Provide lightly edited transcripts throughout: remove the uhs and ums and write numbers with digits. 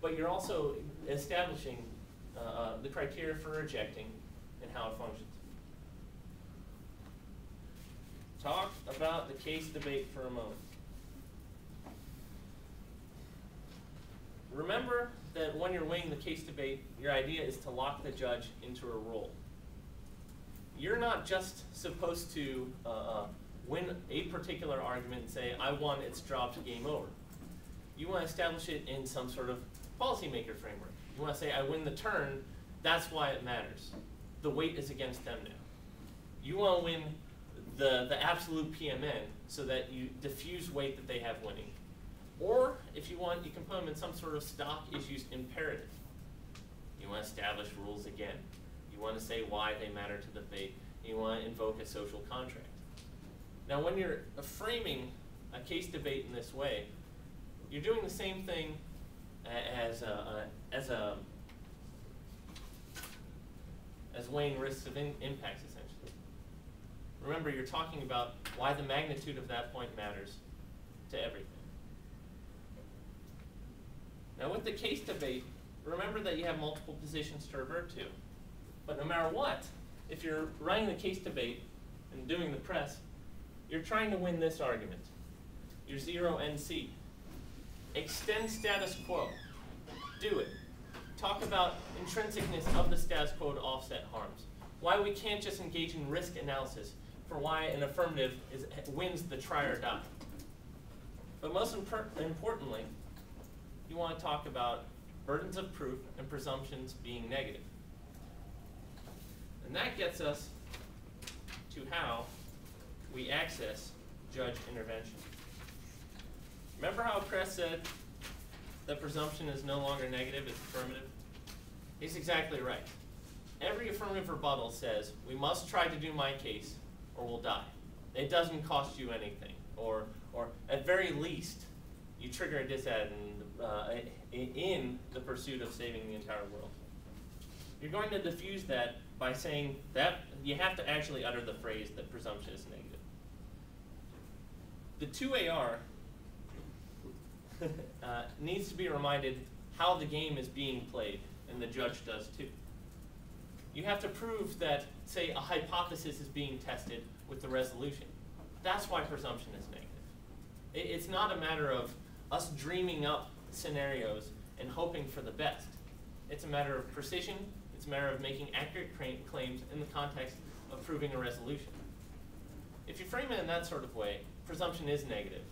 but you're also establishing the criteria for rejecting and how it functions. Talk about the case debate for a moment. Remember that when you're weighing the case debate, your idea is to lock the judge into a role. You're not just supposed to win a particular argument and say, I won, it's dropped, game over. You want to establish it in some sort of policymaker framework. You want to say, I win the turn, that's why it matters. The weight is against them now. You want to win the absolute PMN so that you diffuse weight that they have winning. Or, if you want, you can put them in some sort of stock issues imperative. You want to establish rules again. You want to say why they matter to the debate. You want to invoke a social contract. Now, when you're framing a case debate in this way, you're doing the same thing as weighing risks of impacts, essentially. Remember, you're talking about why the magnitude of that point matters to everything. Now, with the case debate, remember that you have multiple positions to revert to. But no matter what, if you're running the case debate and doing the press, you're trying to win this argument. Your 0 NC. Extend status quo. Do it. Talk about intrinsicness of the status quo to offset harms. Why we can't just engage in risk analysis for why an affirmative wins the try or die. But most importantly, you want to talk about burdens of proof and presumptions being negative. And that gets us to how we access judge intervention. Remember how Cress said that presumption is no longer negative, it's affirmative? He's exactly right. Every affirmative rebuttal says, we must try to do my case or we'll die. It doesn't cost you anything. Or at very least, you trigger a disad in the pursuit of saving the entire world. You're going to diffuse that by saying that you have to actually utter the phrase that presumption is negative. The 2AR needs to be reminded how the game is being played, and the judge does too. You have to prove that, say, a hypothesis is being tested with the resolution. That's why presumption is negative. It's not a matter of us dreaming up scenarios and hoping for the best. It's a matter of precision. It's a matter of making accurate claims in the context of proving a resolution. If you frame it in that sort of way, presumption is negative.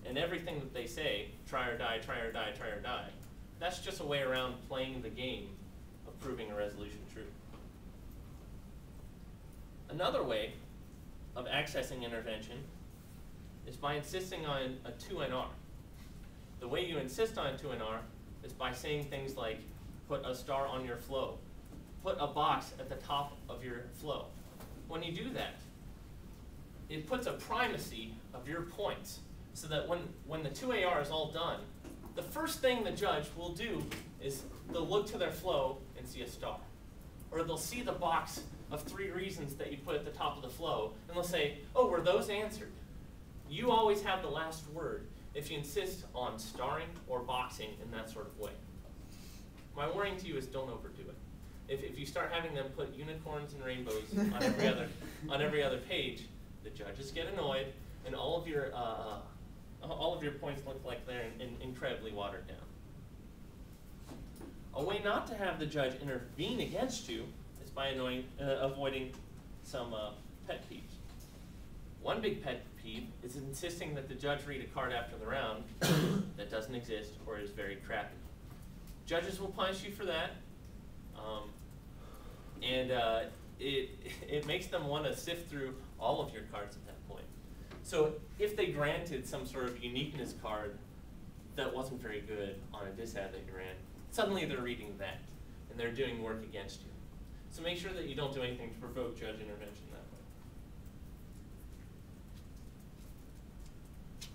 And everything that they say, try or die, try or die, try or die, that's just a way around playing the game of proving a resolution true. Another way of accessing intervention is by insisting on a 2NR. The way you insist on a 2NR is by saying things like, put a star on your flow, put a box at the top of your flow. When you do that, it puts a primacy of your points so that when the 2AR is all done, the first thing the judge will do is they'll look to their flow and see a star. Or they'll see the box of 3 reasons that you put at the top of the flow, and they'll say, oh, were those answered? You always have the last word if you insist on starring or boxing in that sort of way. My warning to you is don't overdo it. If you start having them put unicorns and rainbows on every other page, the judges get annoyed, and all of your points look like they're incredibly watered down. A way not to have the judge intervene against you is by avoiding some pet peeves. One big pet peeve is insisting that the judge read a card after the round that doesn't exist or is very crappy. Judges will punish you for that, and it makes them want to sift through all of your cards at that point. So if they granted some sort of uniqueness card that wasn't very good on a disad that you ran, suddenly they're reading that, and they're doing work against you. So make sure that you don't do anything to provoke judge intervention that way.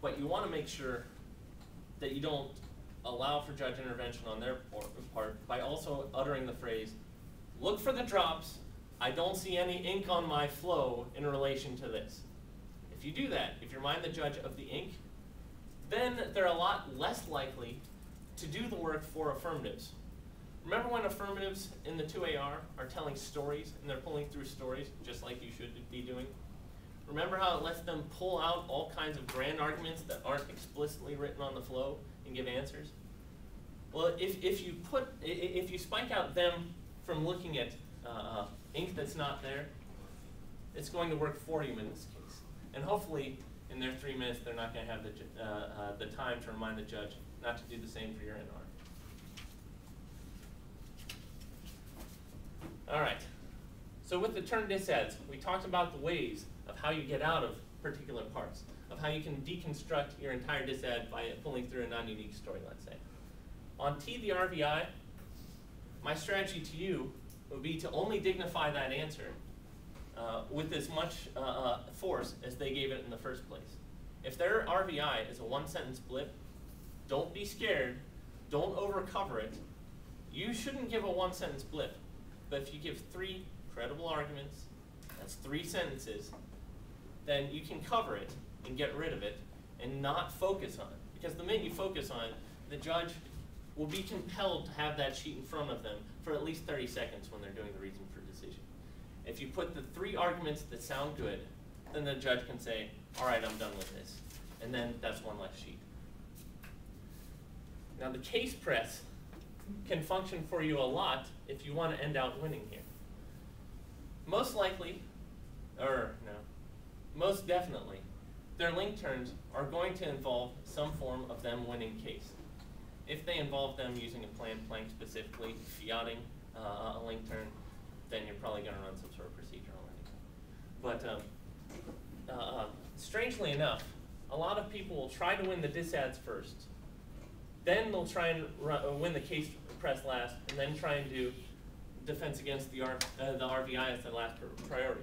But you want to make sure that you don't allow for judge intervention on their part by also uttering the phrase, look for the drops, I don't see any ink on my flow in relation to this. If you do that, if you remind the judge of the ink, then they're a lot less likely to do the work for affirmatives. Remember when affirmatives in the 2AR are telling stories and they're pulling through stories just like you should be doing? Remember how it lets them pull out all kinds of grand arguments that aren't explicitly written on the flow and give answers? Well, if you spike out them from looking at ink that's not there, it's going to work for you in this case. And hopefully, in their 3 minutes, they're not going to have the time to remind the judge not to do the same for your NR. All right. So with the turn disads, we talked about the ways of how you get out of particular parts, of how you can deconstruct your entire disad by pulling through a non-unique story, let's say. On T the RVI, my strategy to you would be to only dignify that answer with as much force as they gave it in the first place. If their RVI is a 1-sentence blip, don't be scared, don't overcover it. You shouldn't give a 1-sentence blip, but if you give 3 credible arguments, that's 3 sentences, then you can cover it and get rid of it and not focus on it. Because the minute you focus on it, the judge will be compelled to have that sheet in front of them for at least 30 seconds when they're doing the reason for decision. If you put the 3 arguments that sound good, then the judge can say, all right, I'm done with this. And then that's one less sheet. Now the case press can function for you a lot if you want to end out winning here. Most likely, or no, most definitely, their link turns are going to involve some form of them winning case. If they involve them using a planned plank specifically, fiating a link turn, then you're probably going to run some sort of procedure already. But strangely enough, a lot of people will try to win the disads first, then they'll try and win the case press last, and then try and do defense against the RVI as the last priority.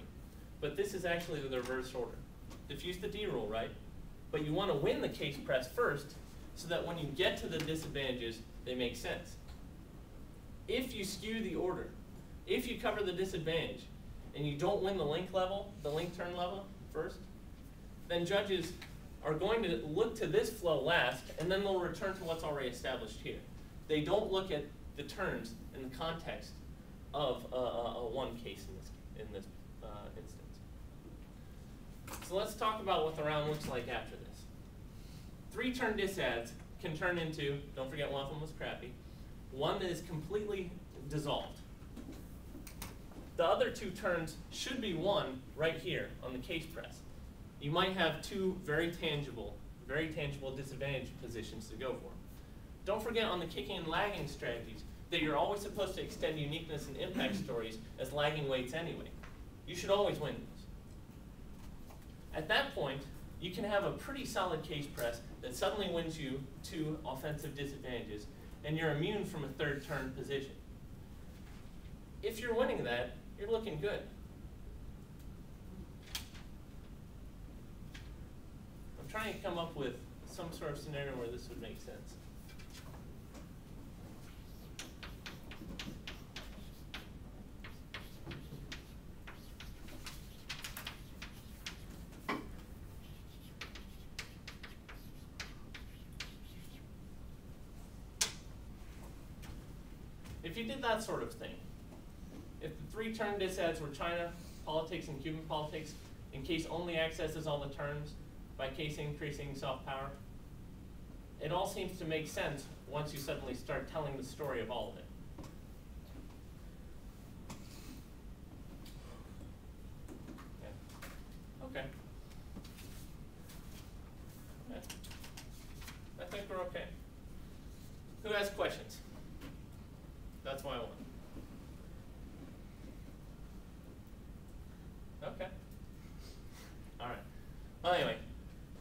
But this is actually the reverse order. Diffuse the D rule, right? But you want to win the case press first so that when you get to the disadvantages, they make sense. If you skew the order, if you cover the disadvantage, and you don't win the link turn level first, then judges are going to look to this flow last, and then they'll return to what's already established here. They don't look at the turns in the context of a one case in this instance. So let's talk about what the round looks like after this. 3 turn disads can turn into, don't forget one of them was crappy, one that is completely dissolved. The other 2 turns should be won right here on the case press. You might have 2 very tangible disadvantage positions to go for. Don't forget on the kicking and lagging strategies that you're always supposed to extend uniqueness and impact stories as lagging weights anyway. You should always win those. At that point, you can have a pretty solid case press that suddenly wins you 2 offensive disadvantages, and you're immune from a 3rd turn position. If you're winning that, you're looking good. I'm trying to come up with some sort of scenario where this would make sense. If you did that sort of thing, if the 3 turn disads were China politics and Cuban politics, and case only accesses all the turns by case increasing soft power, it all seems to make sense once you suddenly start telling the story of all of it. Okay. I think we're okay. Who has questions? That's why I won. Okay. All right. Well, anyway,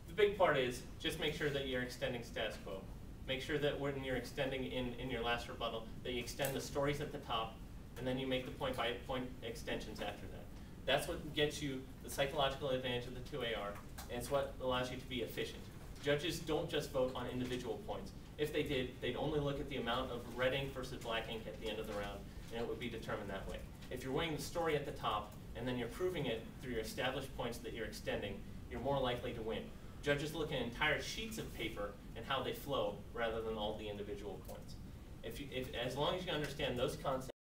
the big part is just make sure that you're extending status quo. Make sure that when you're extending in your last rebuttal, that you extend the stories at the top, and then you make the point-by-point extensions after that. That's what gets you the psychological advantage of the 2AR, and it's what allows you to be efficient. Judges don't just vote on individual points. If they did, they'd only look at the amount of red ink versus black ink at the end of the round, and it would be determined that way. If you're winning the story at the top, and then you're proving it through your established points that you're extending, you're more likely to win. Judges look at entire sheets of paper and how they flow rather than all the individual points. As long as you understand those concepts,